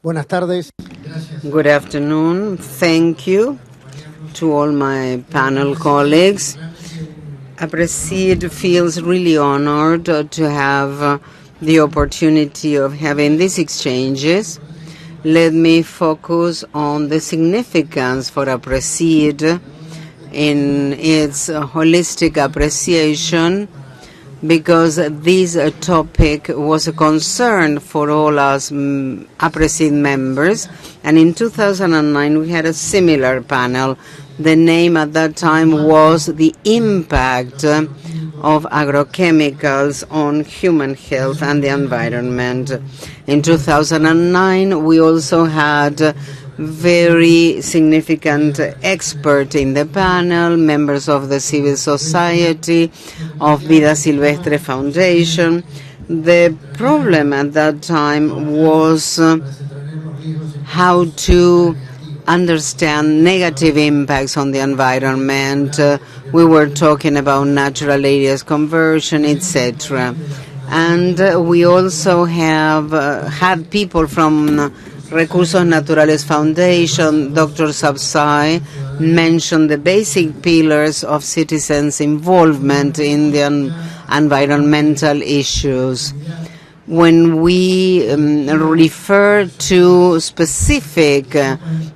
Buenas tardes. Good afternoon. Thank you to all my panel colleagues. Aapresid feels really honored to have the opportunity of having these exchanges. Let me focus on the significance for Aapresid in its holistic appreciation, because this topic was a concern for all us Aapresid members. And in 2009 we had a similar panel. The name at that time was The Impact of Agrochemicals on Human Health and the Environment. In 2009 we also had very significant experts in the panel, members of the civil society, of Vida Silvestre Foundation. The problem at that time was how to understand negative impacts on the environment. We were talking about natural areas conversion, etc. And we also have had people from Recursos Naturales Foundation. Dr. Sabsai mentioned the basic pillars of citizens' involvement in the environmental issues. When we refer to specific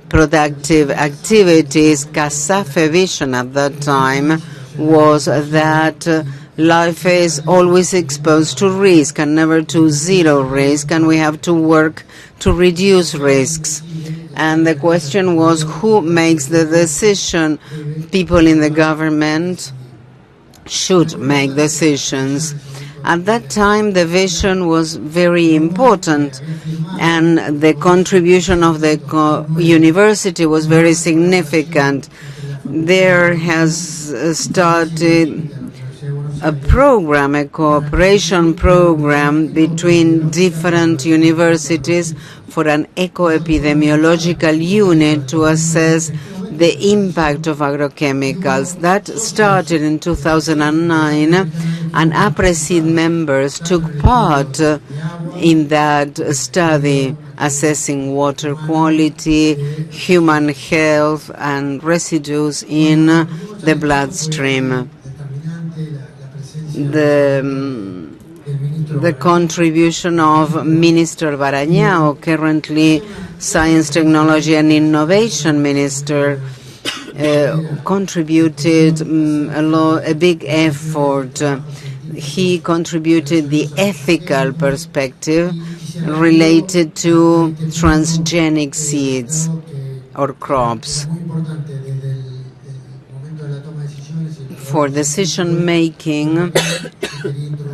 productive activities, CASAFE vision at that time was that life is always exposed to risk and never to zero risk, and we have to work to reduce risks. And the question was, who makes the decision? People in the government should make decisions. At that time, the vision was very important, and the contribution of the university was very significant. There has started a program, a cooperation program between different universities for an eco-epidemiological unit to assess the impact of agrochemicals. That started in 2009, and Aapresid members took part in that study, assessing water quality, human health, and residues in the bloodstream. The contribution of Minister Barañao, currently Science, Technology and Innovation Minister, contributed a big effort. He contributed the ethical perspective related to transgenic seeds or crops. For decision making,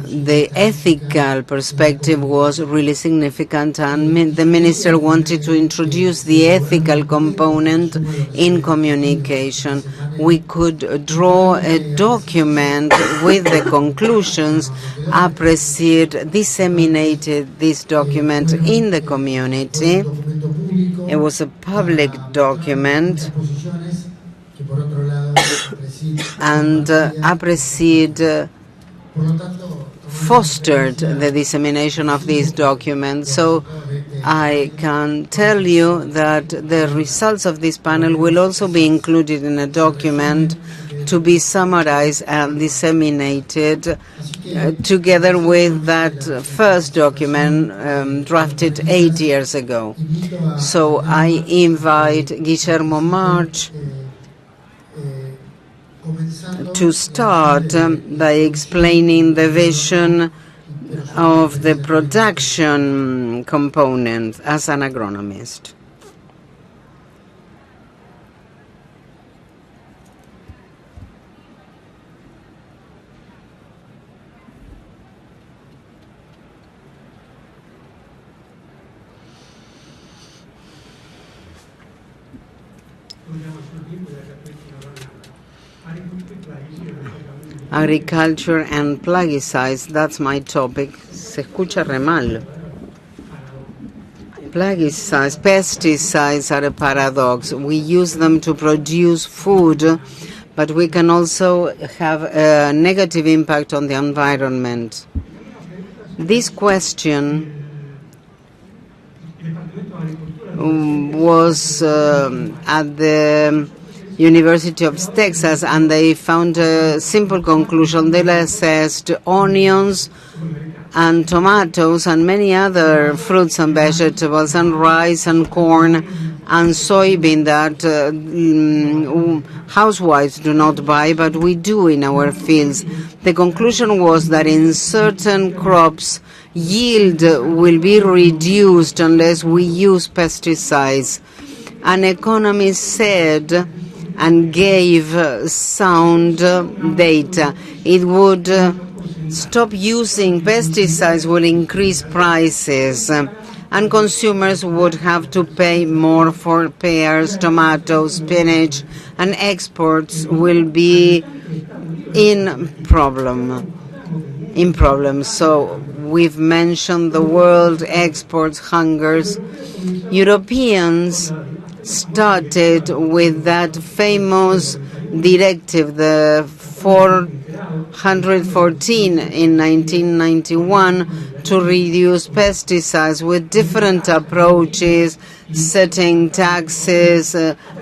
the ethical perspective was really significant, and the minister wanted to introduce the ethical component in communication. We could draw a document with the conclusions. Aapresid disseminated this document in the community. It was a public document, and Aapresid fostered the dissemination of these documents. So I can tell you that the results of this panel will also be included in a document to be summarized and disseminated together with that first document drafted 8 years ago. So I invite Guillermo March to start by explaining the vision of the production component as an agronomist. Agriculture and plaguicides, that's my topic. Se escucha re mal. Plaguicides, pesticides are a paradox. We use them to produce food, but we can also have a negative impact on the environment. This question was at the University of Texas, and they found a simple conclusion. They assessed onions and tomatoes and many other fruits and vegetables and rice and corn and soybean that housewives do not buy, but we do in our fields. The conclusion was that in certain crops, yield will be reduced unless we use pesticides. An economist said and gave sound data. It would stop using pesticides, will increase prices, and consumers would have to pay more for pears, tomatoes, spinach, and exports will be in problems. So we've mentioned the world exports hungers. Europeans started with that famous directive, the 414 in 1991, to reduce pesticides with different approaches, setting taxes,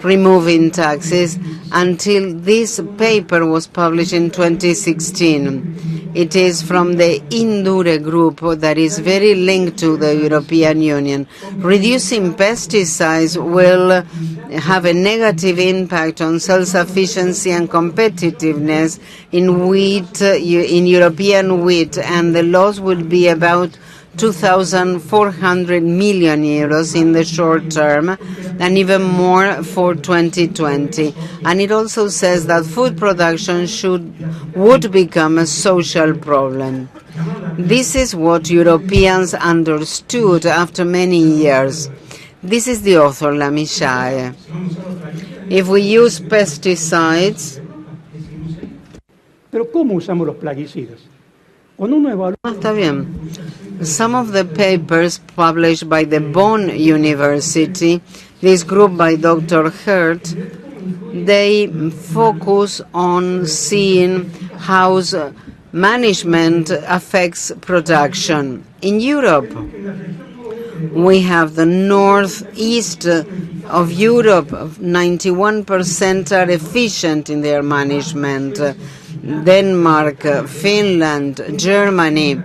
removing taxes, until this paper was published in 2016. It is from the Indure group that is very linked to the European Union. Reducing pesticides will have a negative impact on self-sufficiency and competitiveness in wheat, in European wheat, and the loss will be about 2,400 million euros in the short term, and even more for 2020. And it also says that food production would become a social problem. This is what Europeans understood after many years. This is the author, Lamichae. If we use pesticides, Pero ¿cómo usamos los plaguicidas? Está bien. Some of the papers published by the Bonn University, this group by Dr. Hurt, they focus on seeing how management affects production. In Europe, we have the northeast of Europe, 91% are efficient in their management. Denmark, Finland, Germany,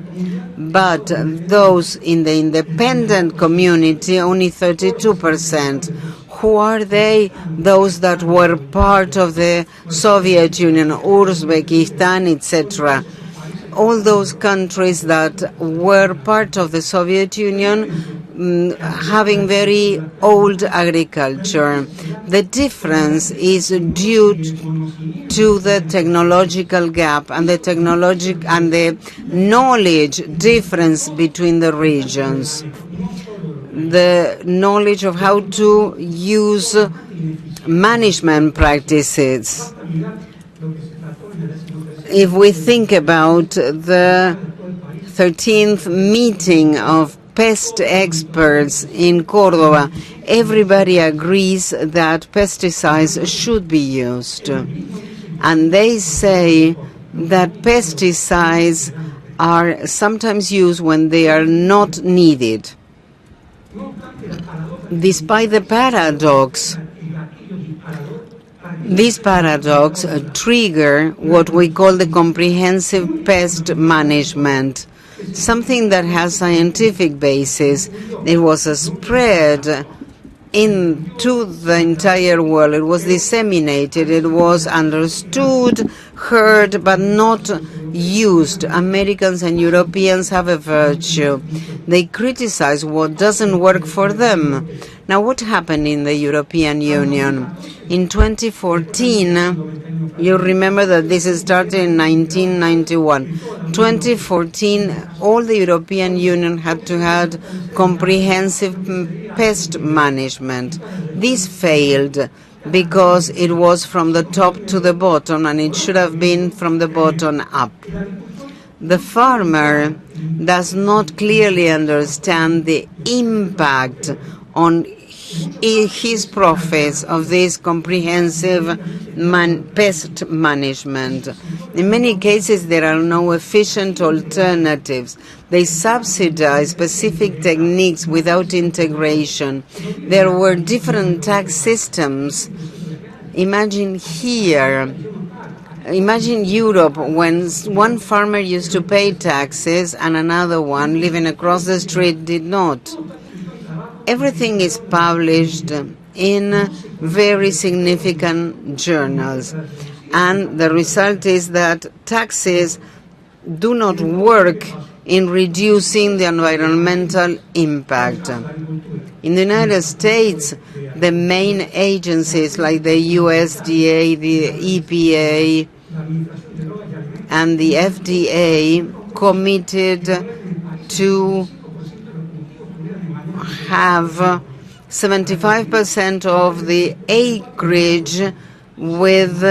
but those in the independent community, only 32%. Who are they? Those that were part of the Soviet Union, Uzbekistan, etc. All those countries that were part of the Soviet Union having very old agriculture. The difference is due to the technological gap and the knowledge difference between the regions. The knowledge of how to use management practices. If we think about the 13th meeting of pest experts in Córdoba, everybody agrees that pesticides should be used. And they say that pesticides are sometimes used when they are not needed. Despite the paradox, this paradox trigger what we call the comprehensive pest management, something that has scientific basis. It was spread into the entire world. It was disseminated. It was understood, heard, but not used. Americans and Europeans have a virtue. They criticize what doesn't work for them. Now, what happened in the European Union? In 2014, you remember that this started in 1991. 2014, all the European Union had to have comprehensive pest management. This failed because it was from the top to the bottom, and it should have been from the bottom up. The farmer does not clearly understand the impact on his profits of this comprehensive pest management. In many cases, there are no efficient alternatives. They subsidize specific techniques without integration. There were different tax systems. Imagine Europe, when one farmer used to pay taxes and another one living across the street did not. Everything is published in very significant journals, and the result is that taxes do not work in reducing the environmental impact. In the United States, the main agencies like the USDA, the EPA, and the FDA committed to have 75% of the acreage with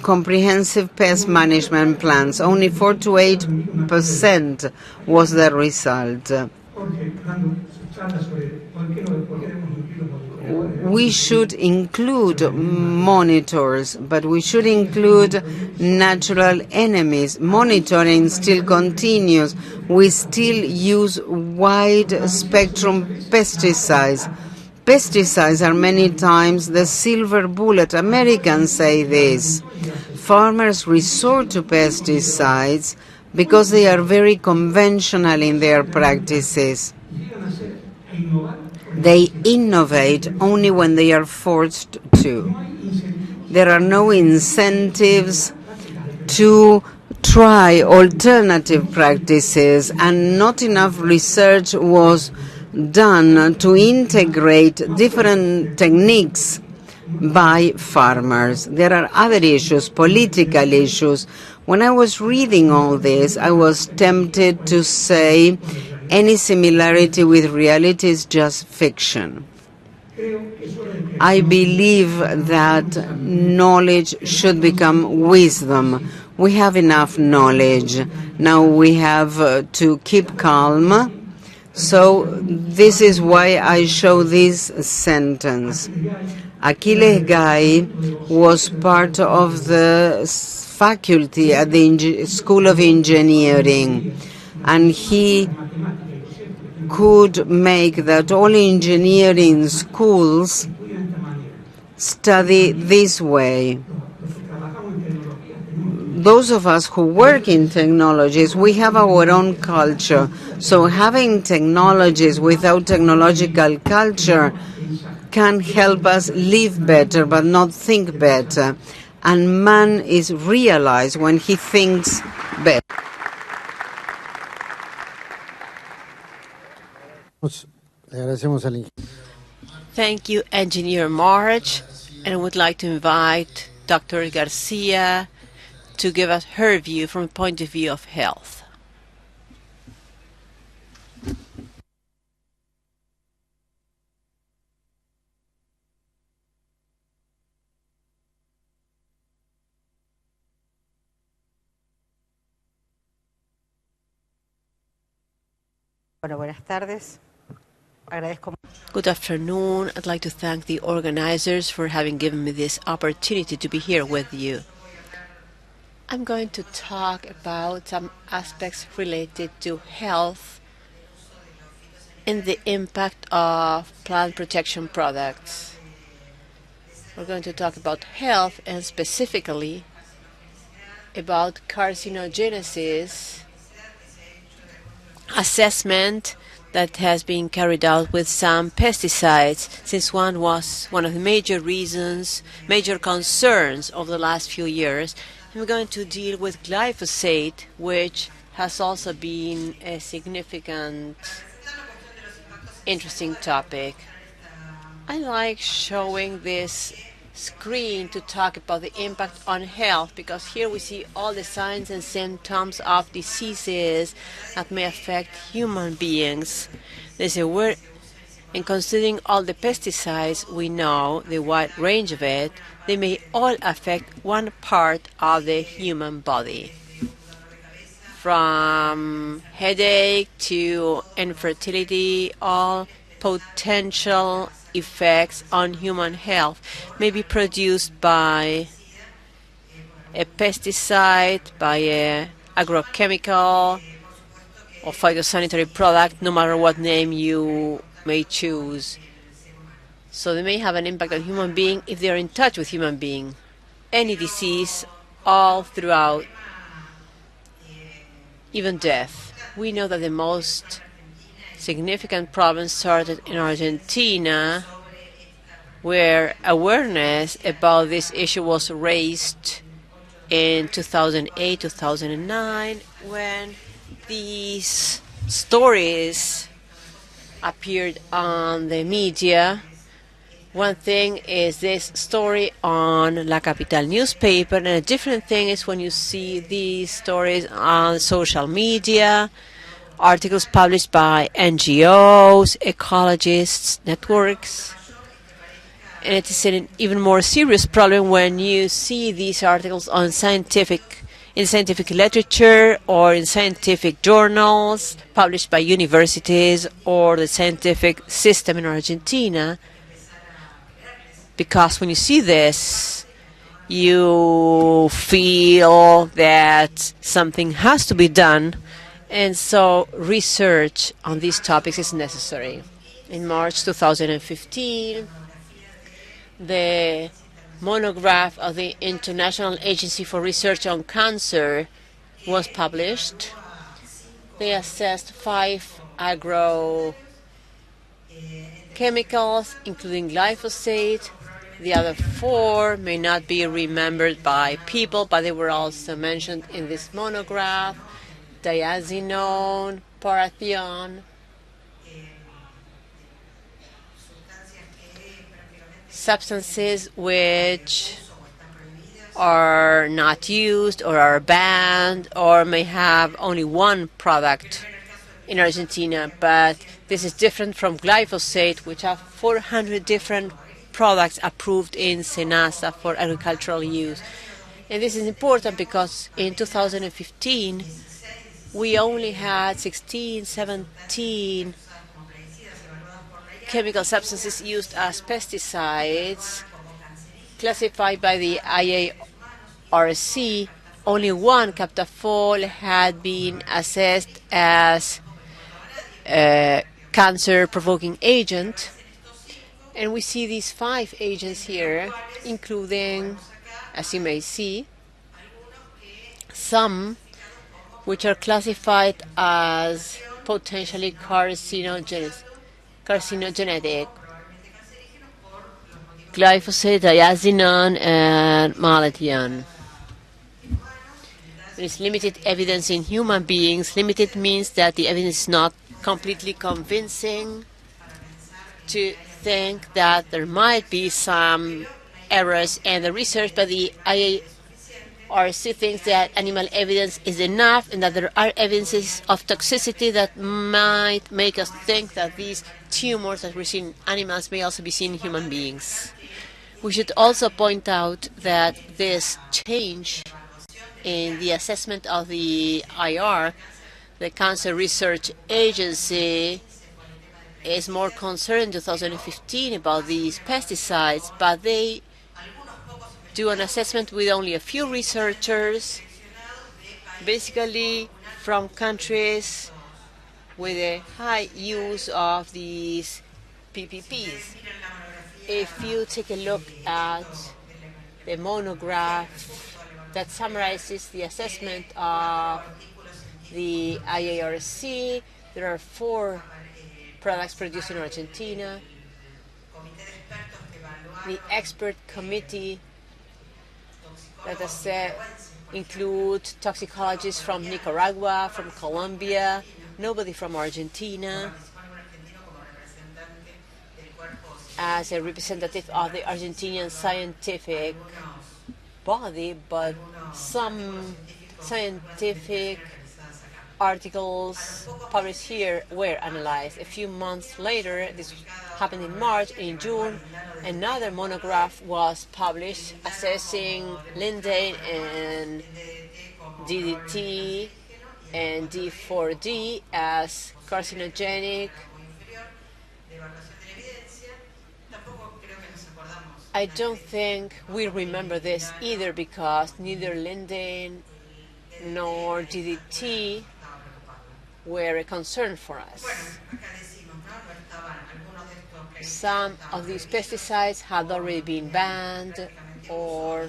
comprehensive pest management plans. Only 4 to 8% was the result. We should include monitors, but we should include natural enemies. Monitoring still continues. We still use wide-spectrum pesticides. Pesticides are many times the silver bullet. Americans say this. Farmers resort to pesticides because they are very conventional in their practices. They innovate only when they are forced to. There are no incentives to try alternative practices, and not enough research was done to integrate different techniques by farmers. There are other issues, political issues. When I was reading all this, I was tempted to say any similarity with reality is just fiction. I believe that knowledge should become wisdom. We have enough knowledge. Now we have to keep calm. So this is why I show this sentence. Achilles Guy was part of the faculty at the School of Engineering, and he could make that all engineering schools study this way. Those of us who work in technologies, we have our own culture. So having technologies without technological culture can help us live better but not think better. And man is realized when he thinks better. Thank you, Engineer March, and I would like to invite Dr. Garcia to give us her view from the point of view of health. Buenas tardes. Good afternoon. I'd like to thank the organizers for having given me this opportunity to be here with you. I'm going to talk about some aspects related to health and the impact of plant protection products. We're going to talk about health and specifically about carcinogenesis assessment that has been carried out with some pesticides, since one was one of the major concerns of the last few years. And we're going to deal with glyphosate, which has also been a significant, interesting topic. I like showing this screen to talk about the impact on health, because here we see all the signs and symptoms of diseases that may affect human beings. There's a word, and considering all the pesticides we know, the wide range of it, they may all affect one part of the human body. From headache to infertility, all potential effects on human health may be produced by a pesticide, by a agrochemical or phytosanitary product, no matter what name you may choose. So they may have an impact on human being if they are in touch with human being. Any disease, all throughout, even death. We know that the most significant problem started in Argentina, where awareness about this issue was raised in 2008, 2009, when these stories appeared on the media. One thing is this story on La Capital newspaper, and a different thing is when you see these stories on social media, articles published by NGOs, ecologists, networks. And it is an even more serious problem when you see these articles on scientific literature or in scientific journals published by universities or the scientific system in Argentina. Because when you see this, you feel that something has to be done, and so research on these topics is necessary. In March 2015, the monograph of the International Agency for Research on Cancer was published. They assessed 5 agrochemicals, including glyphosate. The other 4 may not be remembered by people, but they were also mentioned in this monograph: diazinon, parathion, substances which are not used or are banned or may have only one product in Argentina. But this is different from glyphosate, which have 400 different products approved in SENASA for agricultural use. And this is important because in 2015 we only had 16, 17 chemical substances used as pesticides classified by the IARC. Only one, captafol, had been assessed as a cancer-provoking agent. And we see these 5 agents here, including, as you may see, some which are classified as potentially carcinogenic. Glyphosate, diazinon, and malathion. There is limited evidence in human beings. Limited means that the evidence is not completely convincing to think that there might be some errors, and the research by the IARC thinks that animal evidence is enough and that there are evidences of toxicity that might make us think that these tumors that we see in animals may also be seen in human beings. We should also point out that this change in the assessment of the IR, the Cancer Research Agency, is more concerned in 2015 about these pesticides, but they do an assessment with only a few researchers, basically from countries with a high use of these PPPs. If you take a look at the monograph that summarizes the assessment of the IARC, there are 4 products produced in Argentina. The expert committee that include toxicologists from Nicaragua, from Colombia, nobody from Argentina, as a representative of the Argentinian scientific body, but some scientific articles published here were analyzed. A few months later, this happened in March, in June, another monograph was published assessing lindane and DDT and D4D as carcinogenic I don't think we remember this either, because neither Linden nor DDT were a concern for us. Some of these pesticides had already been banned or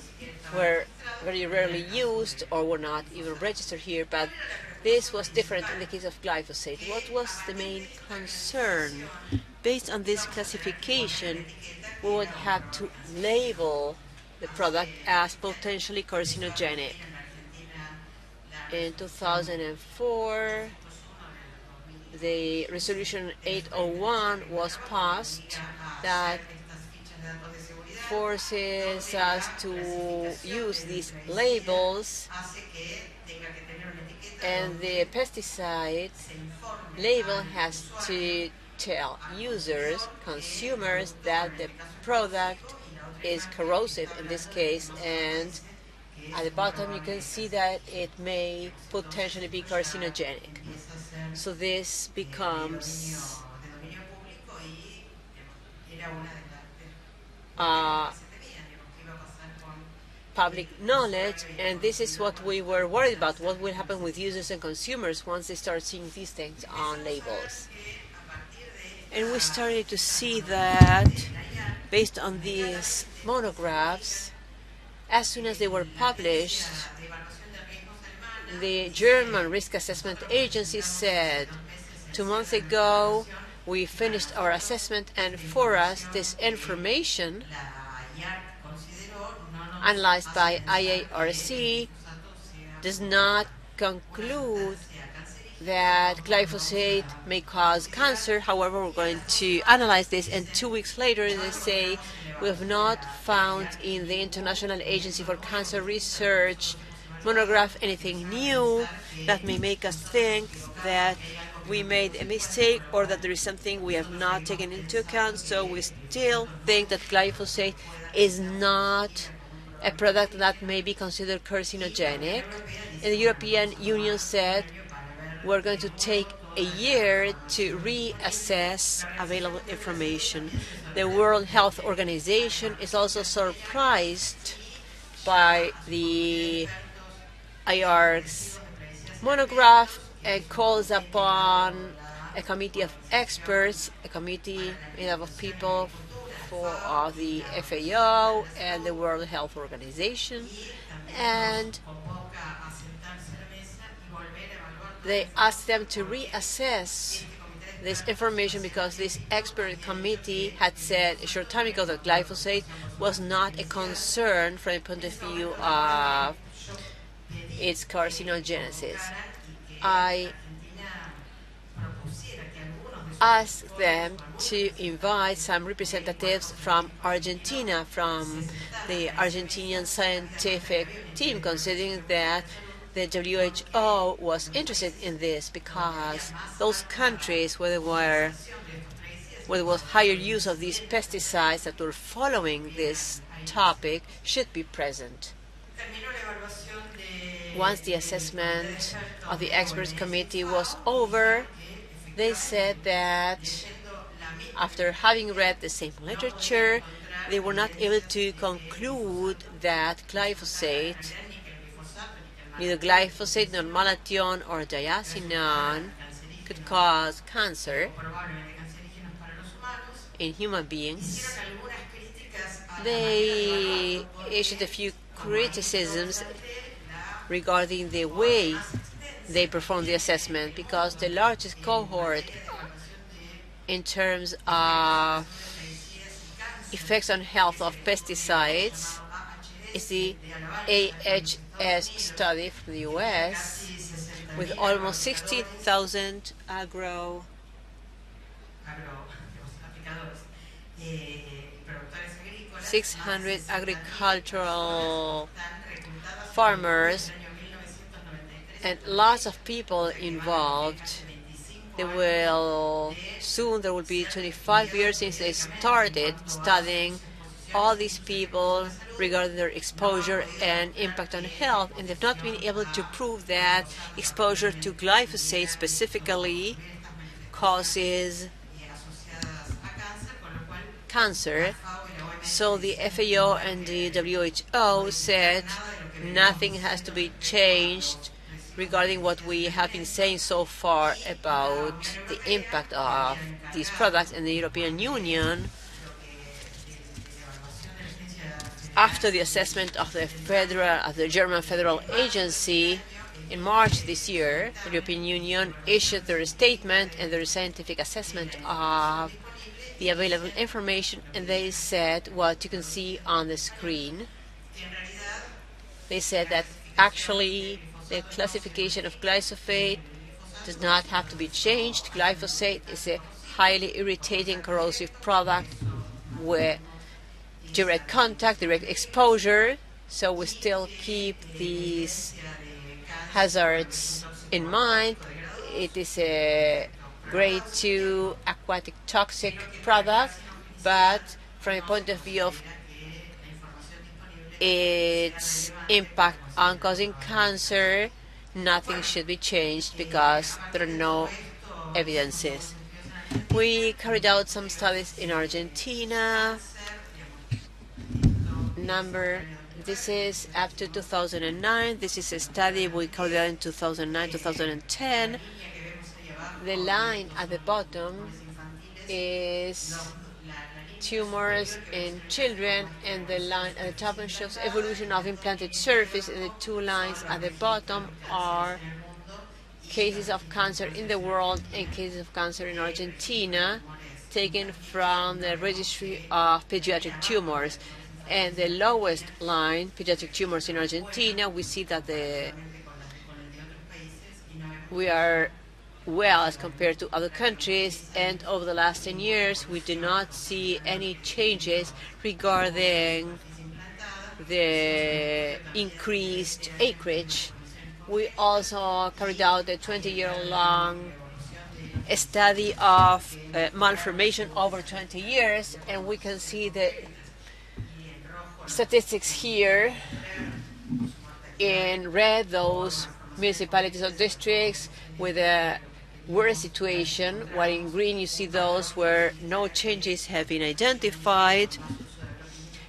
were very rarely used or were not even registered here, but this was different in the case of glyphosate. What was the main concern? Based on this classification, we would have to label the product as potentially carcinogenic. In 2004, the resolution 801 was passed that forces us to use these labels, and the pesticide label has to tell users, consumers, that the product is corrosive in this case, and at the bottom you can see that it may potentially be carcinogenic. So this becomes public knowledge, and this is what we were worried about, what will happen with users and consumers once they start seeing these things on labels. And we started to see that based on these monographs, as soon as they were published, the German Risk Assessment Agency said, 2 months ago we finished our assessment, and for us this information analyzed by IARC does not conclude that glyphosate may cause cancer. However, we're going to analyze this, and 2 weeks later they say we have not found in the International Agency for Cancer Research monograph anything new that may make us think that we made a mistake or that there is something we have not taken into account. So we still think that glyphosate is not a product that may be considered carcinogenic. And the European Union said we're going to take a year to reassess available information. The World Health Organization is also surprised by the IARC's monograph and calls upon a committee of experts, a committee made up of people of the FAO and the World Health Organization, and they asked them to reassess this information because this expert committee had said a short time ago that glyphosate was not a concern from the point of view of its carcinogenesis. I asked them to invite some representatives from Argentina, from the Argentinian scientific team, considering that the WHO was interested in this because those countries where there was higher use of these pesticides that were following this topic should be present. Once the assessment of the experts committee was over, they said that after having read the same literature, they were not able to conclude that glyphosate, neither glyphosate nor malathion or diazinon, could cause cancer in human beings. They issued a few criticisms regarding the way they performed the assessment, because the largest cohort in terms of effects on health of pesticides is the AHS study from the US, with almost 60,000 600 agricultural farmers, and lots of people involved. Soon there will be 25 years since they started studying all these people regarding their exposure and impact on health, and they've not been able to prove that exposure to glyphosate specifically causes cancer. So the FAO and the WHO said nothing has to be changed regarding what we have been saying so far about the impact of these products in the European Union. After the assessment of the German Federal Agency in March this year, the European Union issued their statement and their scientific assessment of the available information, and they said what you can see on the screen. They said that actually the classification of glyphosate does not have to be changed. Glyphosate is a highly irritating, corrosive product with direct contact, direct exposure, so we still keep these hazards in mind. It is a grade 2 aquatic toxic product, but from a point of view of its impact on causing cancer, nothing should be changed because there are no evidences. We carried out some studies in Argentina. This is up to 2009. This is a study we carried out in 2009, 2010. The line at the bottom is tumors in children, and the line at the top shows evolution of implanted surface, and the two lines at the bottom are cases of cancer in the world and cases of cancer in Argentina, taken from the registry of pediatric tumors. And the lowest line, pediatric tumors in Argentina, we see that we are well as compared to other countries, and over the last 10 years we do not see any changes regarding the increased acreage. We also carried out a 20-year-long study of malformation over 20 years, and we can see the statistics here. In red, those municipalities or districts with a worse situation, while in green you see those where no changes have been identified.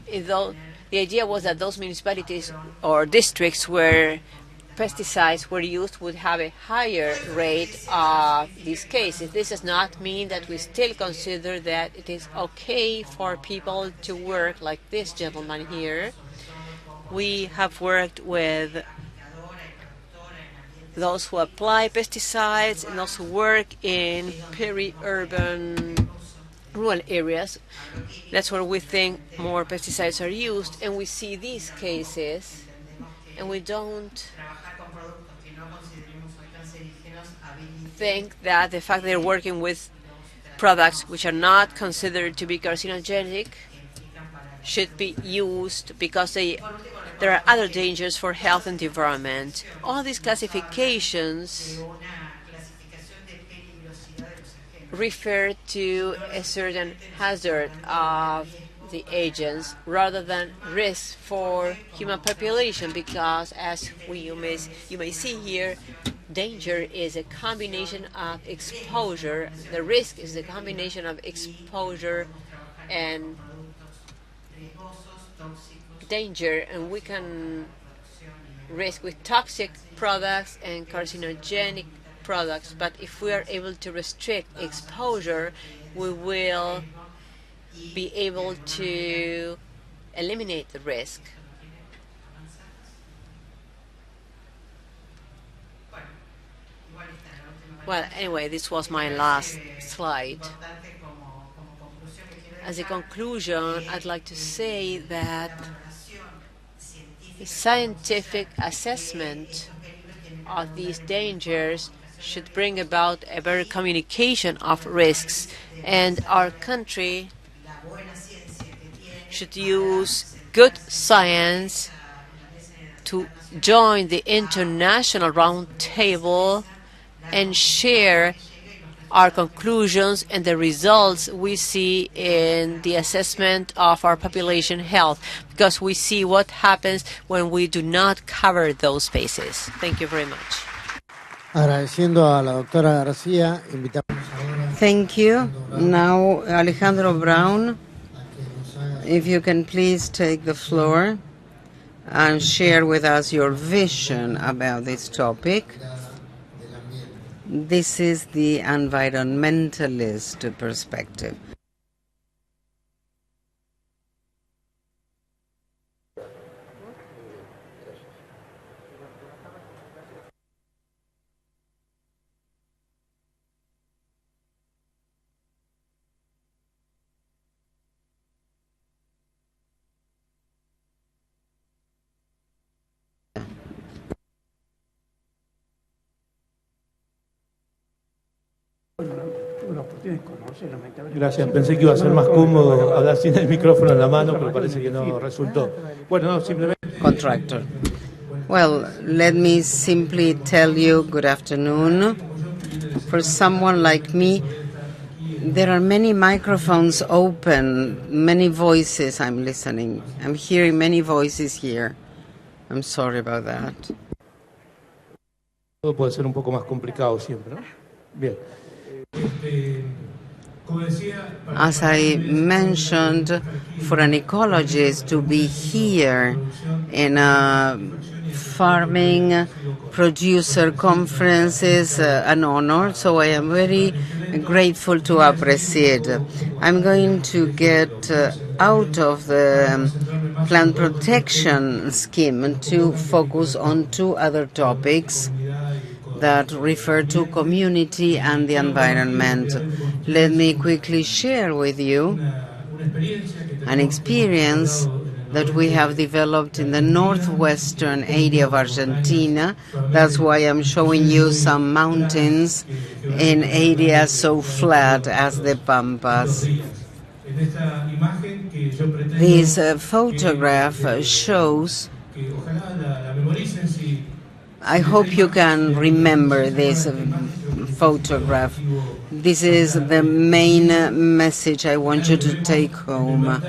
The idea was that those municipalities or districts where pesticides were used would have a higher rate of these cases. This does not mean that we still consider that it is okay for people to work like this gentleman here. We have worked with those who apply pesticides and those who work in peri-urban rural areas. That's where we think more pesticides are used, and we see these cases, and we don't think that the fact they're working with products which are not considered to be carcinogenic should be used because there are other dangers for health and the environment. All these classifications refer to a certain hazard of the agents rather than risks for human population, because as you may see here, danger is a combination of exposure. The risk is the combination of exposure and danger, and we can risk with toxic products and carcinogenic products, but if we are able to restrict exposure, we will be able to eliminate the risk. Well, anyway, this was my last slide. As a conclusion, I'd like to say that the scientific assessment of these dangers should bring about a better communication of risks, and our country should use good science to join the international round table and share our conclusions and the results we see in the assessment of our population health, because we see what happens when we do not cover those spaces. Thank you very much. Agradeciendo a la doctora Garcia, invitamos Thank you. Now Alejandro Brown if you can please take the floor and share with us your vision about this topic. This is the environmentalist perspective. Gracias, pensé que iba a ser más cómodo hablar sin el micrófono en la mano, pero parece que no resultó. Bueno, no, simplemente... Contractor. Well, let me simply tell you good afternoon. For someone like me, there are many microphones open, many voices I'm listening. I'm hearing many voices here. I'm sorry about that. Todo puede ser un poco más complicado siempre, ¿no? Bien. As I mentioned, for an ecologist to be here in a farming producer conference is an honor, so I am very grateful to Aapresid. I'm going to get out of the plant protection scheme to focus on two other topics that refer to community and the environment. Let me quickly share with you an experience that we have developed in the northwestern area of Argentina. That's why I'm showing you some mountains in areas so flat as the Pampas. This photograph shows, I hope you can remember this photograph. This is the main message I want you to take home.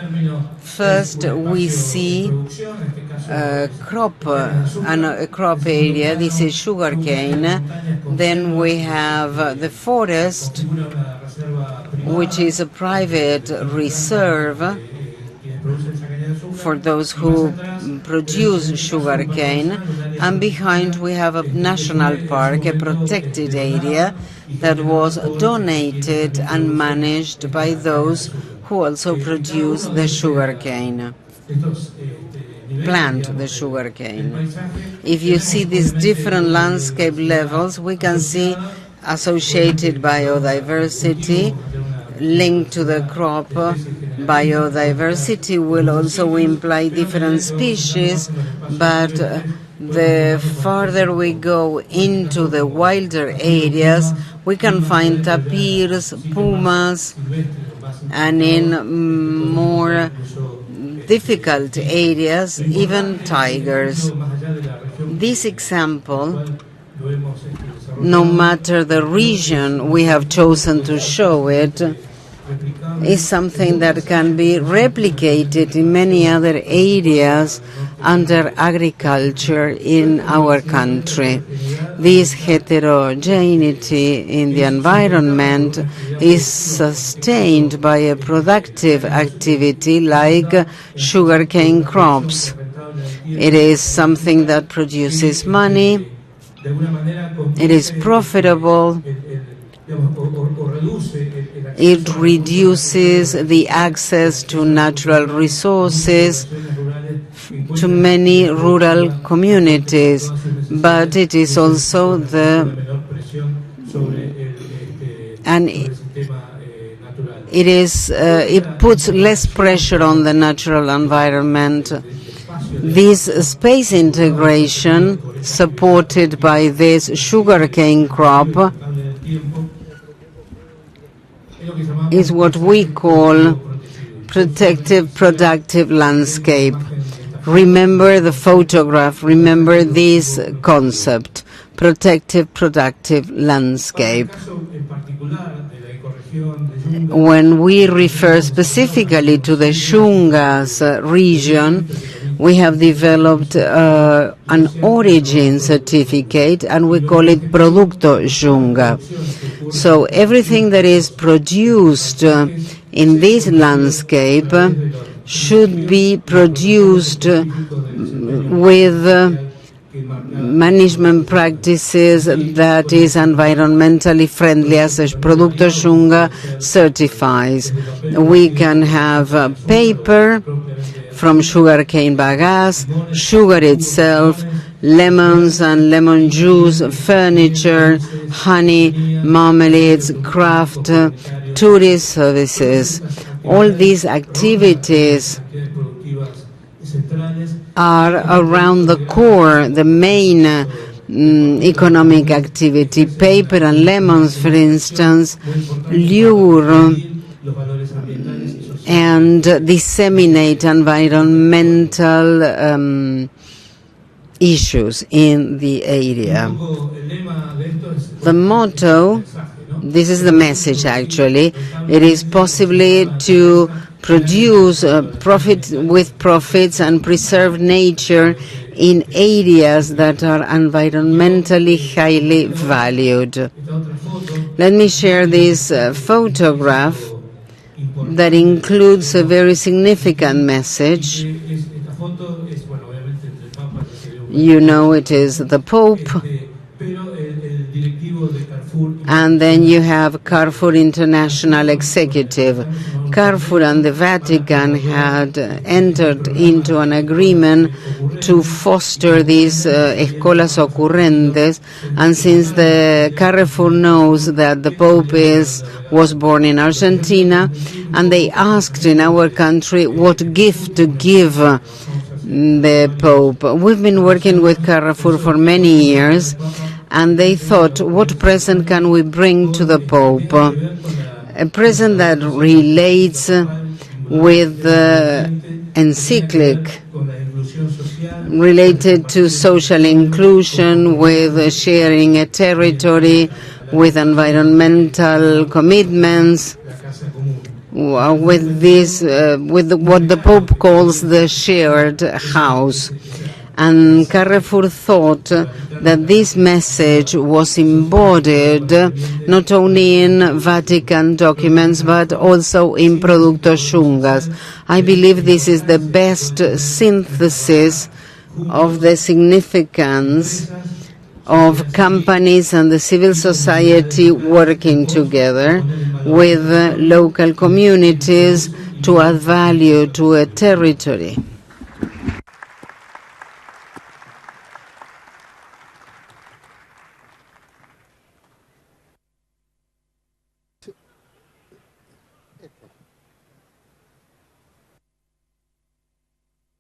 First, we see a crop area. This is sugarcane. Then we have the forest, which is a private reserve for those who produce sugarcane, and behind we have a national park, a protected area that was donated and managed by those who also produce the sugarcane, plant the sugarcane. If you see these different landscape levels, we can see associated biodiversity linked to the crop. Biodiversity will also imply different species, but the farther we go into the wilder areas, we can find tapirs, pumas, and in more difficult areas, even tigers. This example, no matter the region we have chosen to show it, is something that can be replicated in many other areas under agriculture in our country. This heterogeneity in the environment is sustained by a productive activity like sugarcane crops. It is something that produces money, it is profitable, it reduces the access to natural resources to many rural communities, but it is also it puts less pressure on the natural environment. This space integration, supported by this sugarcane crop, is what we call protective, productive landscape. Remember the photograph, remember this concept, protective, productive landscape. When we refer specifically to the Yungas region, we have developed an origin certificate, and we call it Producto Yunga. So everything that is produced in this landscape should be produced with management practices that is environmentally friendly, as the Producto Xunga certifies. We can have paper from sugarcane bagasse, sugar itself, lemons and lemon juice, furniture, honey, marmalades, craft, tourist services. All these activities are around the core, the main economic activity. Paper and lemons, for instance, lure and disseminate environmental issues in the area. The motto, this is the message actually, it is possibly to produce profit with profits and preserve nature in areas that are environmentally highly valued. Let me share this photograph that includes a very significant message. You know, it is the Pope, and then you have Carrefour International Executive. Carrefour and the Vatican had entered into an agreement to foster these escolas ocurrentes, and since the Carrefour knows that the Pope was born in Argentina, and they asked in our country what gift to give the Pope. We've been working with Carrefour for many years, and they thought, what present can we bring to the Pope? A present that relates with the encyclic related to social inclusion, with sharing a territory, with environmental commitments, with this, with what the Pope calls the shared house. And Carrefour thought that this message was embodied not only in Vatican documents but also in Producto Xungas. I believe this is the best synthesis of the significance of companies and the civil society working together with local communities to add value to a territory.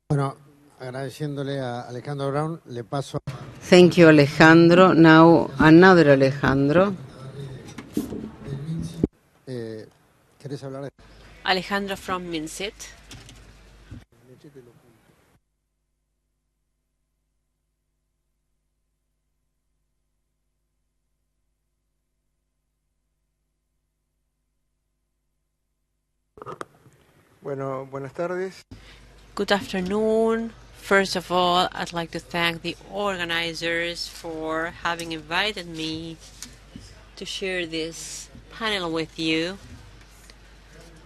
Bueno, agradeciéndole a Alejandro Brown, le paso. Thank you, Alejandro. Now, another Alejandro. ¿Querés hablar de... Alejandro from MINCYT. Bueno, buenas tardes. Good afternoon. First of all, I'd like to thank the organizers for having invited me to share this panel with you.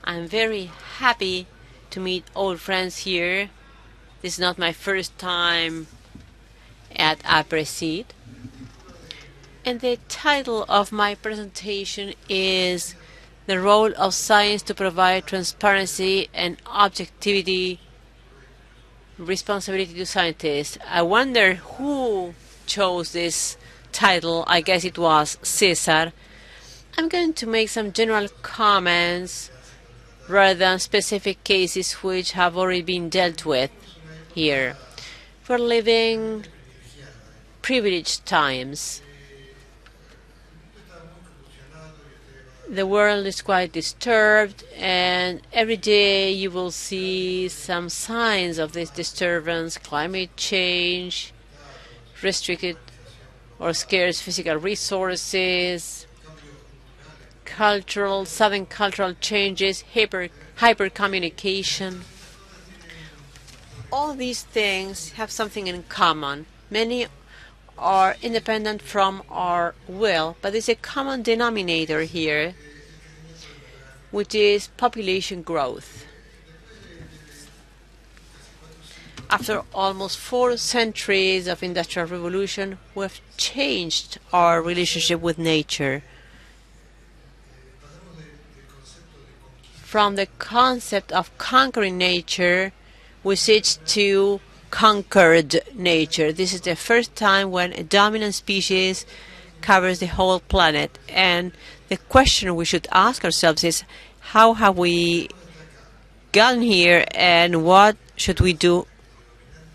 I'm very happy to meet old friends here. This is not my first time at Aapresid. And the title of my presentation is The Role of Science to Provide Transparency and Objectivity, Responsibility to Scientists. I wonder who chose this title. I guess it was Cesar. I'm going to make some general comments rather than specific cases which have already been dealt with here. We're living privileged times. The world is quite disturbed, and every day you will see some signs of this disturbance: climate change, restricted or scarce physical resources, sudden cultural changes, hyper communication. All these things have something in common. Many are independent from our will, but there's a common denominator here, which is population growth. After almost 4 centuries of industrial revolution, we have changed our relationship with nature. From the concept of conquering nature, we switched to conquered nature. This is the first time when a dominant species covers the whole planet. And the question we should ask ourselves is, how have we gotten here and what should we do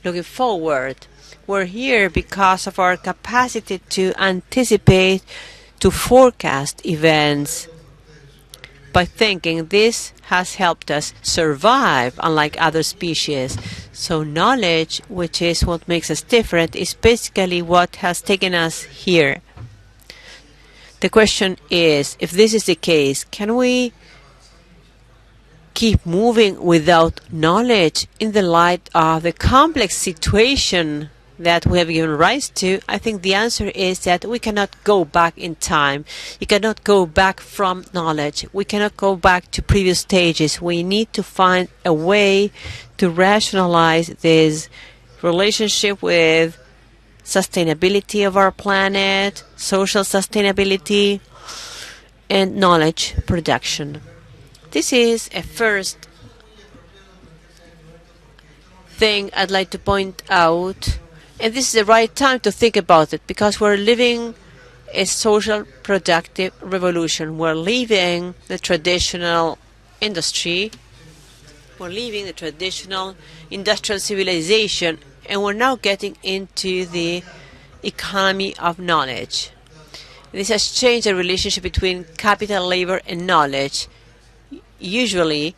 looking forward? We're here because of our capacity to anticipate, to forecast events. By thinking, this has helped us survive, unlike other species. So knowledge, which is what makes us different, is basically what has taken us here. The question is, if this is the case, can we keep moving without knowledge in the light of the complex situation that we have given rise to? I think the answer is that we cannot go back in time. You cannot go back from knowledge. We cannot go back to previous stages. We need to find a way to rationalize this relationship with sustainability of our planet, social sustainability, and knowledge production. This is a first thing I'd like to point out. And this is the right time to think about it, because we're living a social productive revolution. We're leaving the traditional industry. We're leaving the traditional industrial civilization, and we're now getting into the economy of knowledge. This has changed the relationship between capital, labor, and knowledge, usually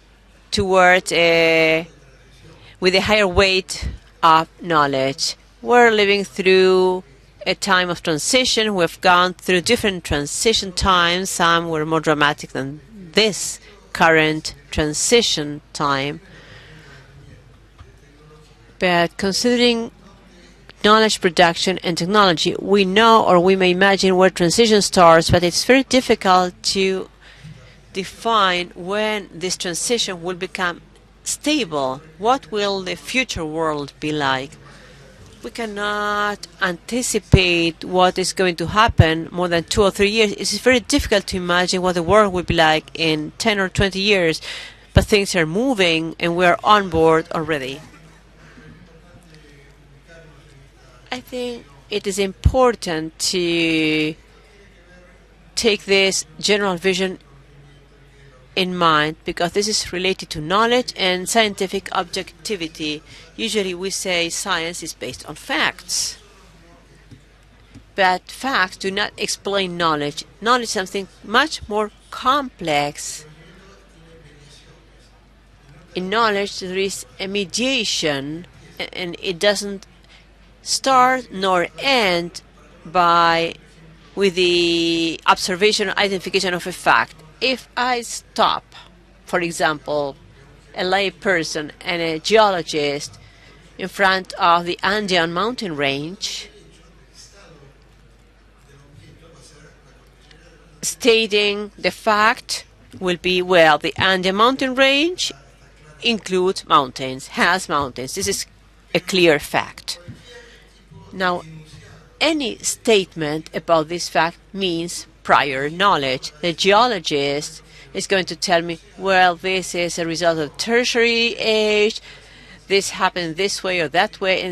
towards with a higher weight of knowledge. We're living through a time of transition. We've gone through different transition times. Some were more dramatic than this current transition time. But considering knowledge production and technology, we know, or we may imagine, where transition starts, but it's very difficult to define when this transition will become stable. What will the future world be like? We cannot anticipate what is going to happen more than 2 or 3 years. It's very difficult to imagine what the world will be like in 10 or 20 years, but things are moving and we are on board already. I think it is important to take this general vision in mind, because this is related to knowledge and scientific objectivity. Usually we say science is based on facts, but facts do not explain knowledge. Knowledge is something much more complex. In knowledge there is a mediation, and it doesn't start nor end with the observation or identification of a fact. If I stop, for example, a lay person and a geologist in front of the Andean mountain range, stating the fact will be, well, the Andean mountain range includes mountains, has mountains. This is a clear fact. Now, any statement about this fact means prior knowledge. The geologist is going to tell me, well, this is a result of tertiary age, this happened this way or that way,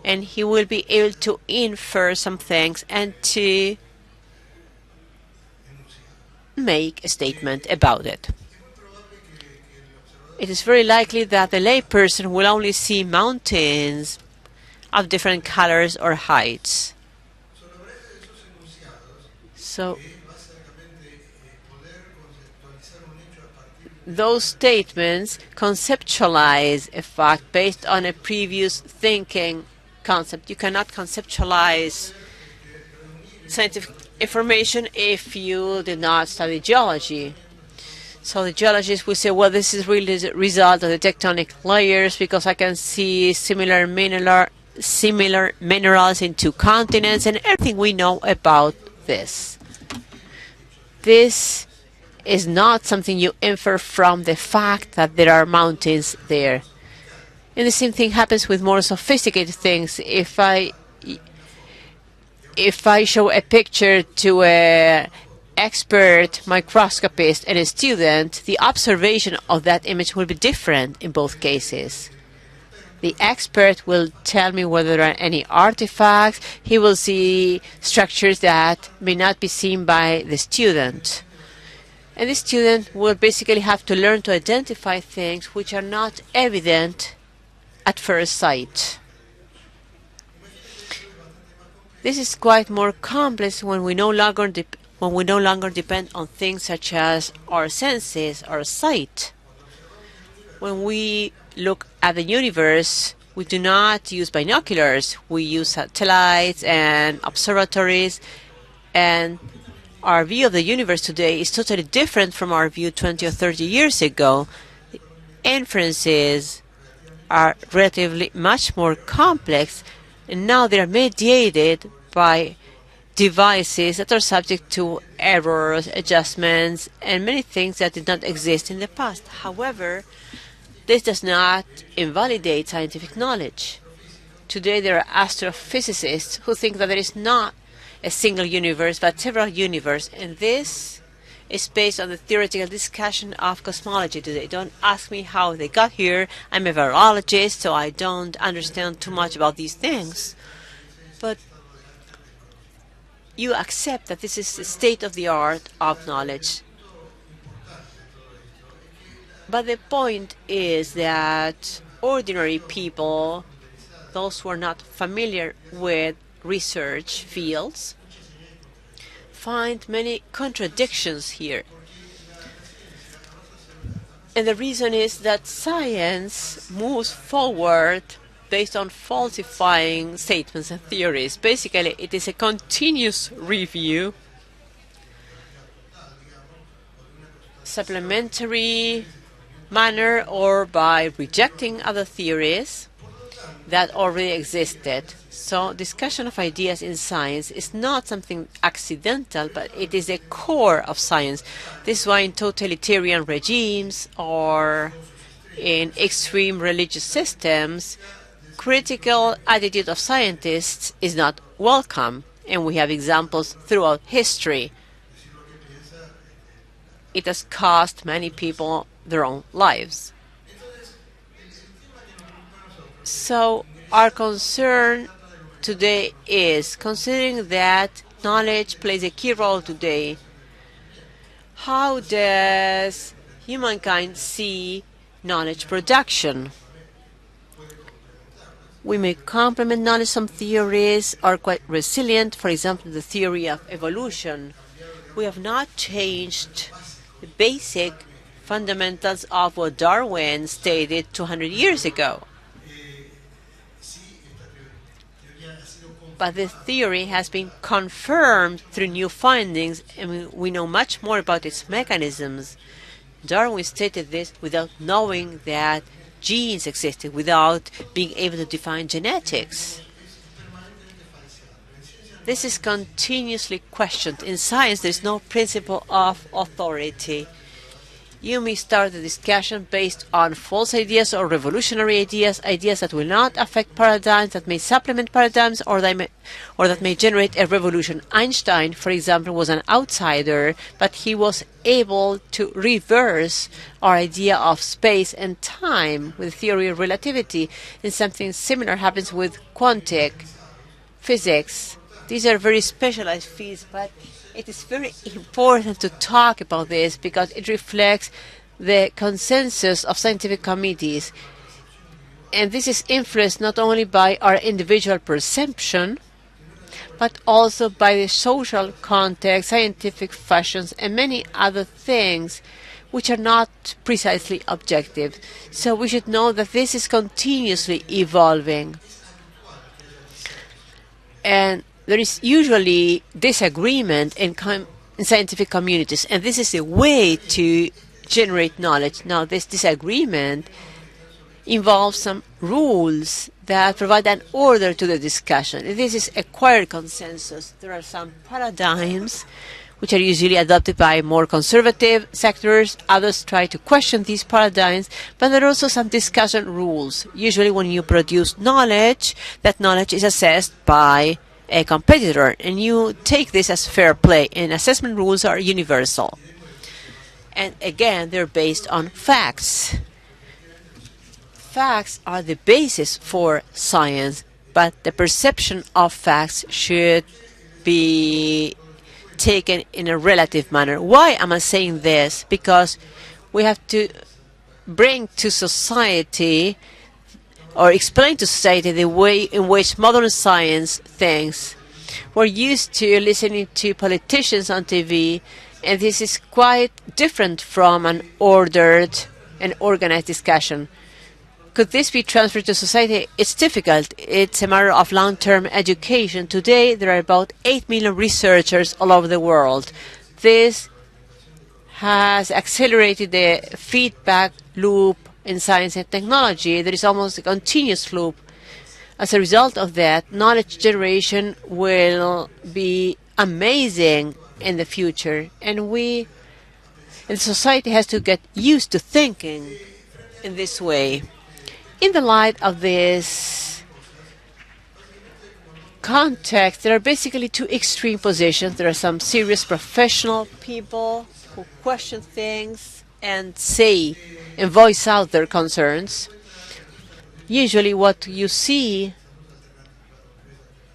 and he will be able to infer some things and to make a statement about it. It is very likely that the layperson will only see mountains of different colors or heights. So those statements conceptualize a fact based on a previous thinking concept. You cannot conceptualize scientific information if you did not study geology. So the geologist will say, well, this is really the result of the tectonic layers because I can see similar minerals in 2 continents and everything we know about this. This is not something you infer from the fact that there are mountains there. And the same thing happens with more sophisticated things. If I show a picture to an expert microscopist and a student, the observation of that image will be different in both cases. The expert will tell me whether there are any artifacts. He will see structures that may not be seen by the student. And the student will basically have to learn to identify things which are not evident at first sight. This is quite more complex when we no longer depend on things such as our senses, our sight. When we look at the universe, we do not use binoculars. We use satellites and observatories, and our view of the universe today is totally different from our view 20 or 30 years ago. The inferences are relatively much more complex, and now they are mediated by devices that are subject to errors, adjustments, and many things that did not exist in the past. However, this does not invalidate scientific knowledge. Today there are astrophysicists who think that there is not a single universe but several universes, and this is based on the theoretical discussion of cosmology today. Don't ask me how they got here. I'm a virologist, so I don't understand too much about these things. But you accept that this is the state of the art of knowledge. But the point is that ordinary people, those who are not familiar with research fields, find many contradictions here. And the reason is that science moves forward based on falsifying statements and theories. Basically, it is a continuous review, supplementary manner, or by rejecting other theories that already existed. So discussion of ideas in science is not something accidental, but it is a core of science. This is why in totalitarian regimes or in extreme religious systems, critical attitude of scientists is not welcome, and we have examples throughout history. It has cost many people their own lives. So our concern today is, considering that knowledge plays a key role today, how does humankind see knowledge production? We may complement knowledge. Some theories are quite resilient. For example, the theory of evolution. We have not changed the basic fundamentals of what Darwin stated 200 years ago. But the theory has been confirmed through new findings, and we know much more about its mechanisms. Darwin stated this without knowing that genes existed, without being able to define genetics. This is continuously questioned. In science, there is no principle of authority. You may start the discussion based on false ideas or revolutionary ideas, ideas that will not affect paradigms, that may supplement paradigms, or that may generate a revolution. Einstein, for example, was an outsider, but he was able to reverse our idea of space and time with the theory of relativity. And something similar happens with quantum physics. These are very specialized fields, but it is very important to talk about this because it reflects the consensus of scientific committees. And this is influenced not only by our individual perception, but also by the social context, scientific fashions, and many other things which are not precisely objective. So we should know that this is continuously evolving. And there is usually disagreement in scientific communities, and this is a way to generate knowledge. Now, this disagreement involves some rules that provide an order to the discussion. This is acquired consensus. There are some paradigms which are usually adopted by more conservative sectors. Others try to question these paradigms, but there are also some discussion rules. Usually when you produce knowledge, that knowledge is assessed by a competitor, and you take this as fair play, and assessment rules are universal. And again, they're based on facts. Facts are the basis for science, but the perception of facts should be taken in a relative manner. Why am I saying this? Because we have to bring to society or explain to society the way in which modern science thinks. We're used to listening to politicians on TV, and this is quite different from an ordered and organized discussion. Could this be transferred to society? It's difficult. It's a matter of long-term education. Today, there are about 8 million researchers all over the world. This has accelerated the feedback loop in science and technology. There is almost a continuous loop. As a result of that, knowledge generation will be amazing in the future. And society has to get used to thinking in this way. In the light of this context, there are basically two extreme positions. There are some serious professional people who question things and say and voice out their concerns. Usually what you see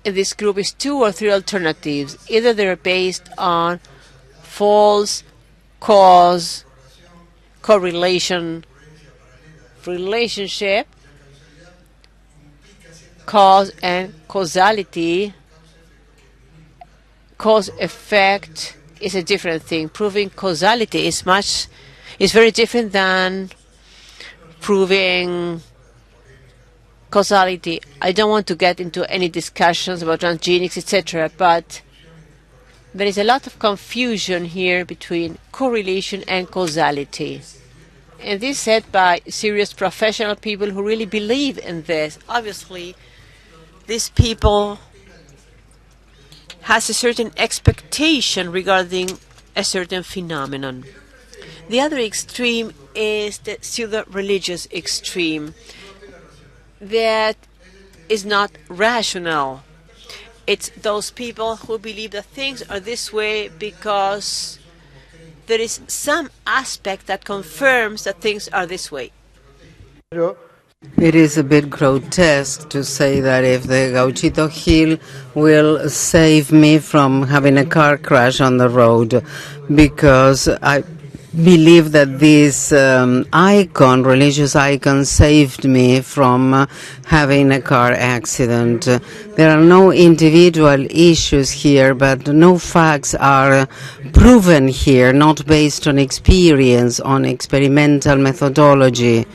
in this group is 2 or 3 alternatives. Either they're based on false cause, correlation, relationship, cause and causality. Cause effect is a different thing. Proving causality is very different than proving causality. I don't want to get into any discussions about transgenics, etc., but there is a lot of confusion here between correlation and causality. And this is said by serious professional people who really believe in this. Obviously, these people has a certain expectation regarding a certain phenomenon. The other extreme is the pseudo-religious extreme that is not rational. It's those people who believe that things are this way because there is some aspect that confirms that things are this way. It is a bit grotesque to say that if the Gauchito Hill will save me from having a car crash on the road, because I believe that this religious icon, saved me from having a car accident. There are no individual issues here, but no facts are proven here, not based on experience, on experimental methodology.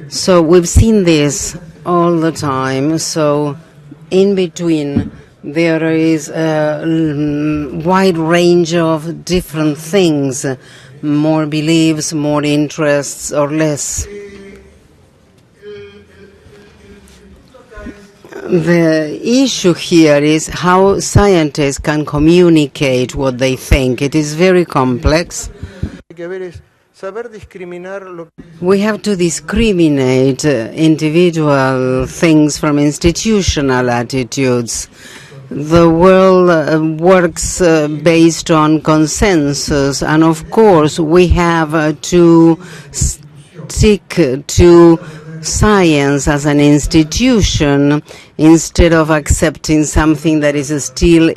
So we've seen this all the time. So in between, there is a wide range of different things, more beliefs, more interests, or less. The issue here is how scientists can communicate what they think. It is very complex. We have to discriminate individual things from institutional attitudes. The world works based on consensus, and of course we have to stick to science as an institution instead of accepting something that is still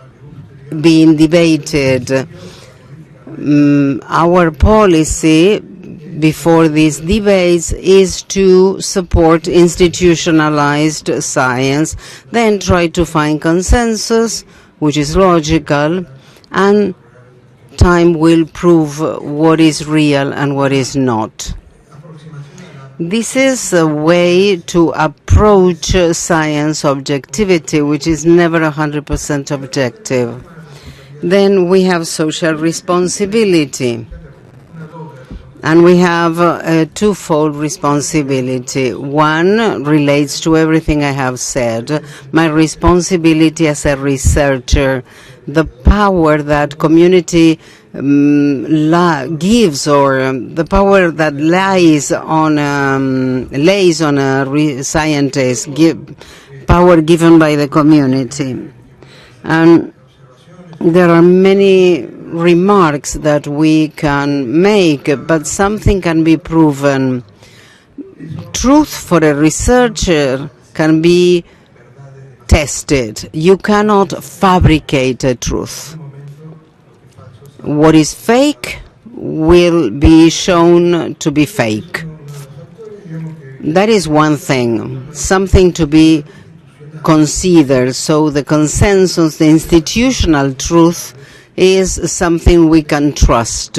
being debated. Our policy before these debates is to support institutionalized science, then try to find consensus, which is logical, and time will prove what is real and what is not. This is a way to approach science objectivity, which is never 100% objective. Then we have social responsibility. And we have a twofold responsibility. One relates to everything I have said. My responsibility as a researcher, the power that community gives, or the power that lays on a scientist, power given by the community. And there are many remarks that we can make, but something can be proven. Truth for a researcher can be tested. You cannot fabricate a truth. What is fake will be shown to be fake. That is one thing, something to be considered. So the consensus, the institutional truth, is something we can trust.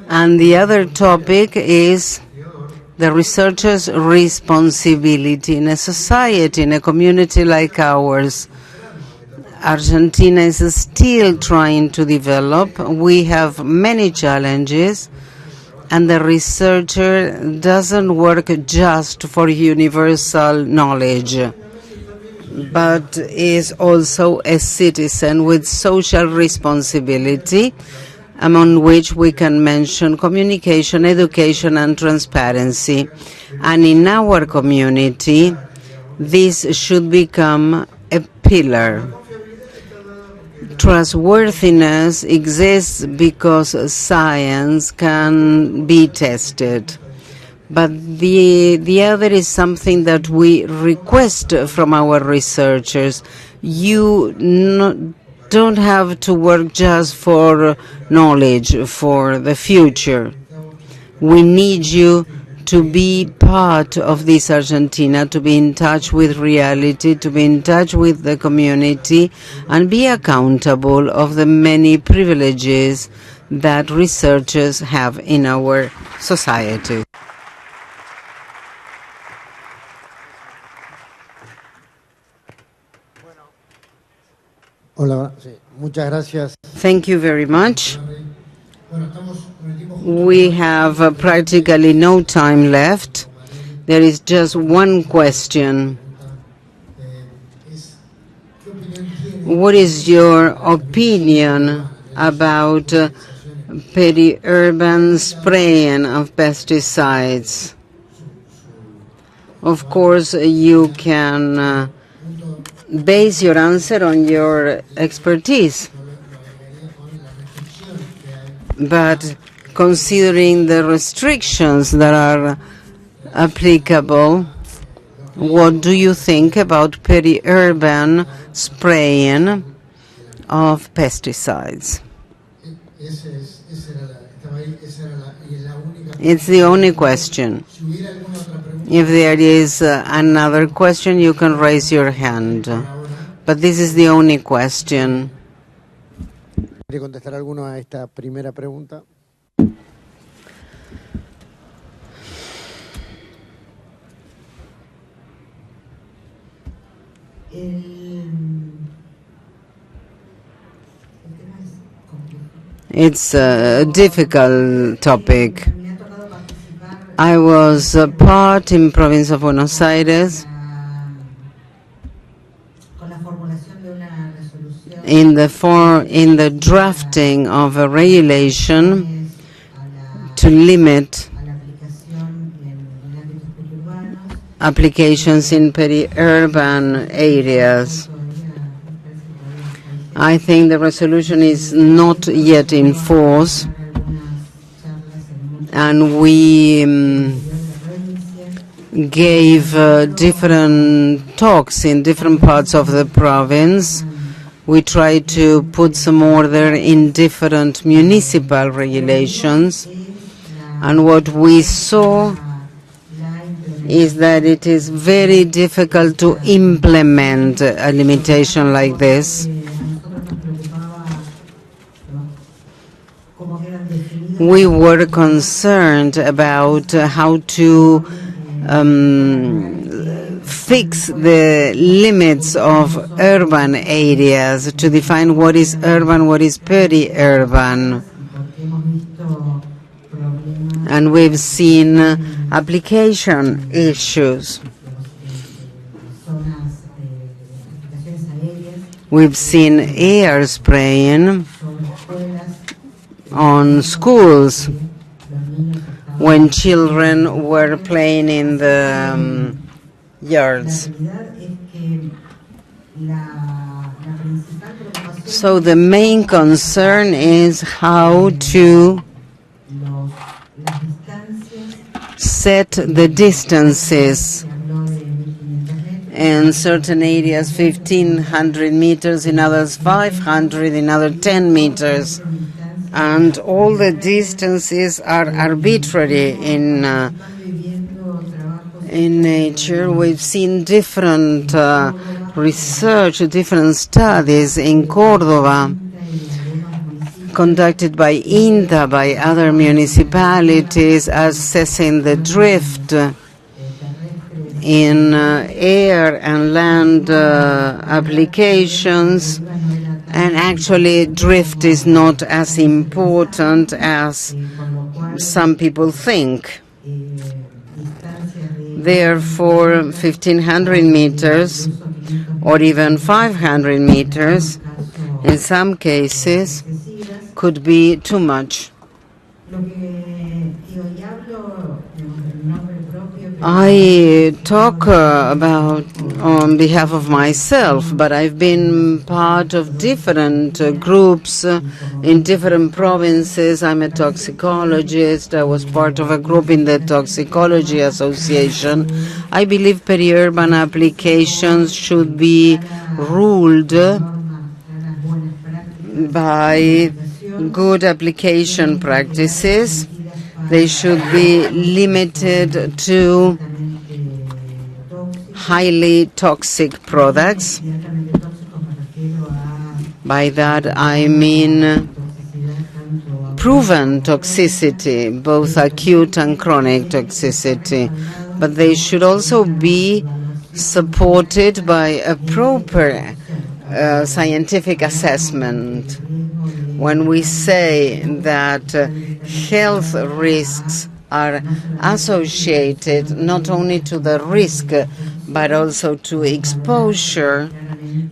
And the other topic is the researcher's responsibility in a society, in a community like ours. Argentina is still trying to develop. We have many challenges, and the researcher doesn't work just for universal knowledge, but is also a citizen with social responsibility, among which we can mention communication, education, and transparency. And in our community, this should become a pillar. Trustworthiness exists because science can be tested. But the other is something that we request from our researchers. You don't have to work just for knowledge, for the future. We need you to be part of this Argentina, to be in touch with reality, to be in touch with the community, and be accountable of the many privileges that researchers have in our society. Hola, sí, muchas gracias. Thank you very much. We have practically no time left. There is just one question. What is your opinion about peri-urban spraying of pesticides? Of course, you can base your answer on your expertise. But considering the restrictions that are applicable, what do you think about peri-urban spraying of pesticides? It's the only question. If there is another question, you can raise your hand. But this is the only question. ¿Quiere contestar alguno a esta primera pregunta? It's a difficult topic. I was part in province of Buenos Aires in the drafting of a regulation to limit applications in peri-urban areas. I think the resolution is not yet in force, and we gave different talks in different parts of the province. We tried to put some order in different municipal regulations, and what we saw is that it is very difficult to implement a limitation like this. We were concerned about how to fix the limits of urban areas, to define what is urban, what is peri-urban. and we've seen application issues. We've seen air spraying on schools when children were playing in the yards. So the main concern is how to set the distances. In certain areas 1,500 meters, in others 500, in other 10 meters. And all the distances are arbitrary in nature. We've seen different research, different studies in Córdoba, conducted by INTA, by other municipalities, assessing the drift in air and land applications. And actually, drift is not as important as some people think. Therefore, 1,500 meters or even 500 meters, in some cases, could be too much. I talk about on behalf of myself, but I've been part of different groups in different provinces. I'm a toxicologist. I was part of a group in the Toxicology Association. I believe peri-urban applications should be ruled by good application practices. They should be limited to highly toxic products. By that I mean proven toxicity, both acute and chronic toxicity. But they should also be supported by a proper scientific assessment. When we say that health risks are associated not only to the risk but also to exposure,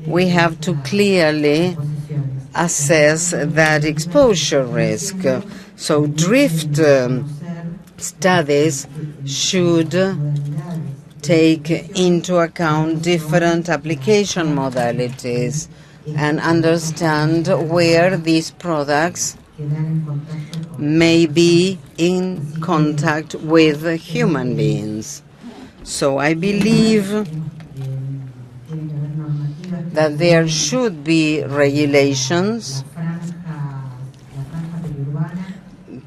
we have to clearly assess that exposure risk. So drift studies should take into account different application modalities and understand where these products may be in contact with human beings. So I believe that there should be regulations.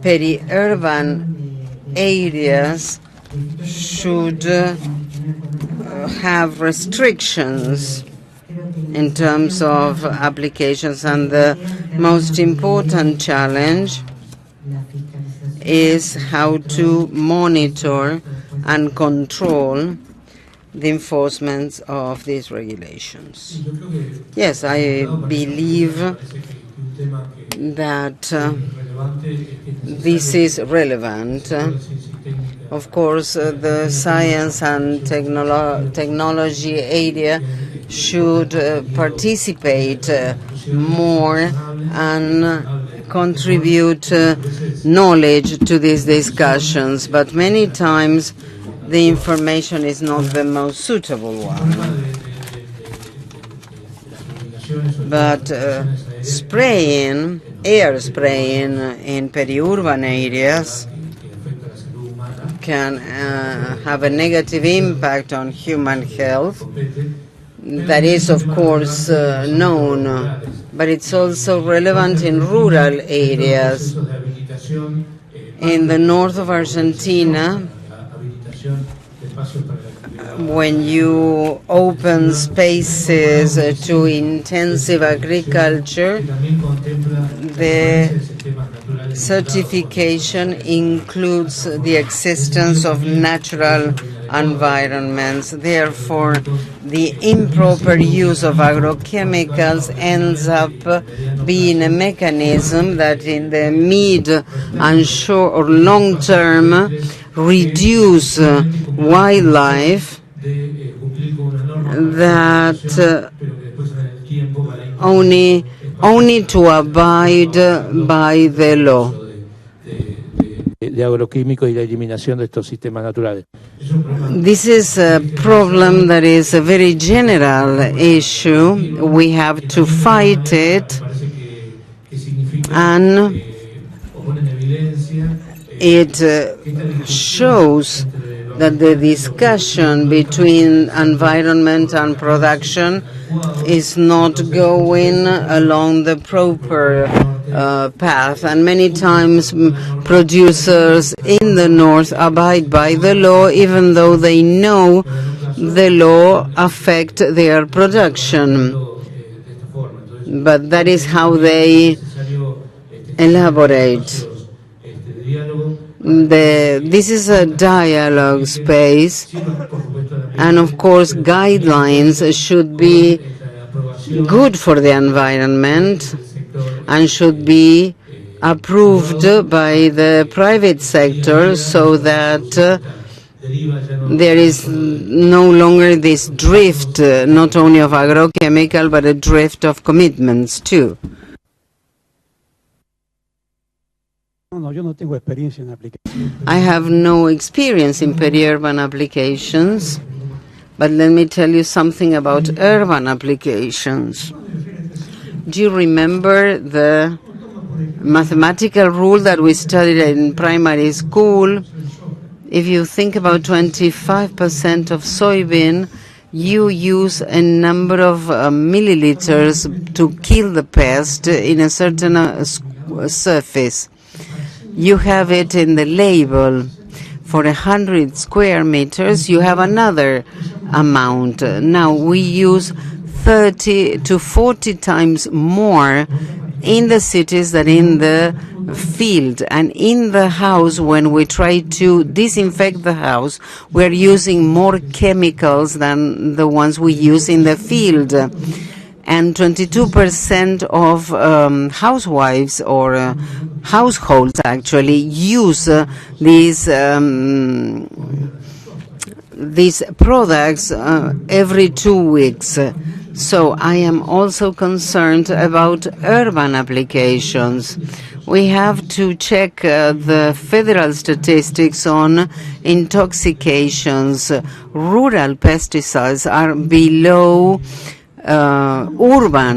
Peri-urban areas should have restrictions in terms of applications, and the most important challenge is how to monitor and control the enforcement of these regulations. Yes, I believe that this is relevant. Of course, the science and technology area should participate more and contribute knowledge to these discussions, but many times the information is not the most suitable one. But spraying, air spraying in peri-urban areas can have a negative impact on human health. That is, of course, known, but it's also relevant in rural areas. In the north of Argentina, when you open spaces to intensive agriculture, the Certification includes the existence of natural environments. Therefore, the improper use of agrochemicals ends up being a mechanism that in the mid and short or long term reduce wildlife that only to abide by the law. De agroquímicos y la eliminación de estos sistemas naturales. This is a problem that is a very general issue. We have to fight it, and it shows that the discussion between environment and production is not going along the proper path, and many times producers in the north abide by the law even though they know the law affect their production. But that is how they elaborate. This is a dialogue space, and of course guidelines should be good for the environment and should be approved by the private sector so that there is no longer this drift, not only of agrochemical, but a drift of commitments too. I have no experience in peri-urban applications, but let me tell you something about urban applications. Do you remember the mathematical rule that we studied in primary school? If you think about 25% of soybean, you use a number of milliliters to kill the pest in a certain surface. You have it in the label. For 100 square meters, you have another amount. Now we use 30 to 40 times more in the cities than in the field. And in the house, when we try to disinfect the house, we're using more chemicals than the ones we use in the field. And 22% of housewives or households actually use these products every 2 weeks. So I am also concerned about urban applications. We have to check the federal statistics on intoxications. Rural pesticides are below urban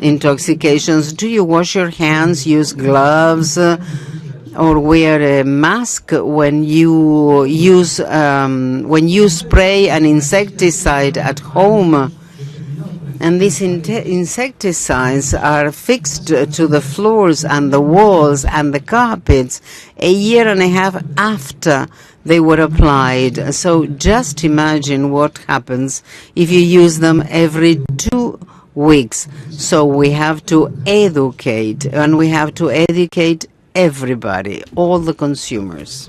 intoxications. Do you wash your hands, use gloves, or wear a mask when you use when you spray an insecticide at home? And these insecticides are fixed to the floors and the walls and the carpets a year and a half after they were applied. So just imagine what happens if you use them every 2 weeks. So we have to educate, and we have to educate everybody, all the consumers.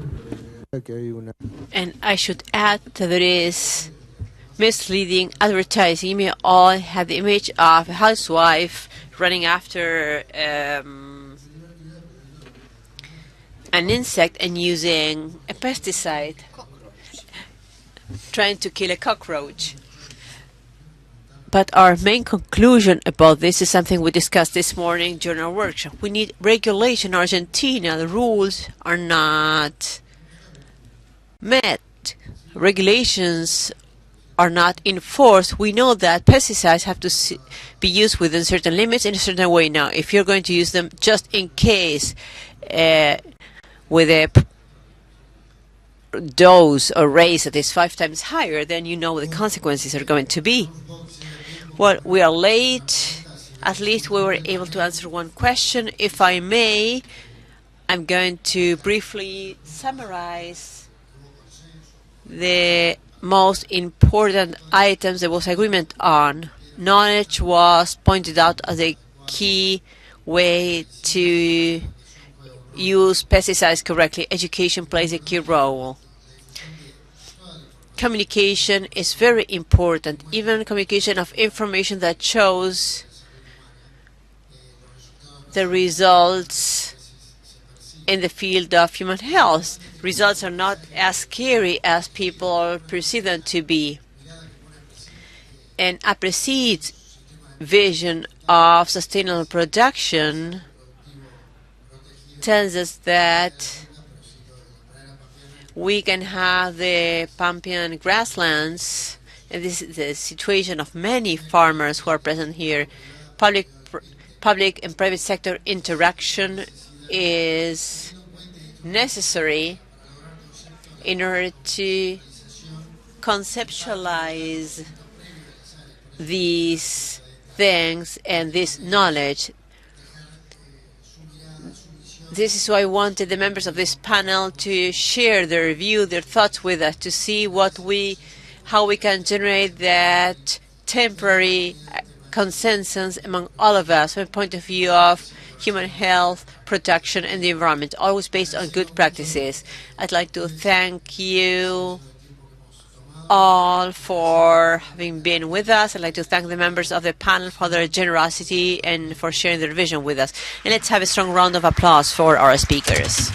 And I should add that there is misleading advertising. You may all have the image of a housewife running after an insect and using a pesticide, trying to kill a cockroach. But our main conclusion about this is something we discussed this morning during our workshop. We need regulation in Argentina. The rules are not met. Regulations are not enforced. We know that pesticides have to be used within certain limits in a certain way. Now, if you're going to use them just in case with a dose or rate that is 5 times higher, then you know the consequences are going to be. Well, we are late. At least we were able to answer one question. If I may, I'm going to briefly summarize the most important items there was agreement on. Knowledge was pointed out as a key way to use pesticides correctly. Education plays a key role. Communication is very important, even communication of information that shows the results in the field of human health. Results are not as scary as people perceive them to be. And Aapresid's vision of sustainable production tells us that we can have the Pampean grasslands, and this is the situation of many farmers who are present here. Public and private sector interaction is necessary in order to conceptualize these things and this knowledge. This is why I wanted the members of this panel to share their view, their thoughts with us, to see how we can generate that temporary consensus among all of us from the point of view of human health, protection, and the environment, always based on good practices. I'd like to thank you all for having been with us. I'd like to thank the members of the panel for their generosity and for sharing their vision with us. And let's have a strong round of applause for our speakers.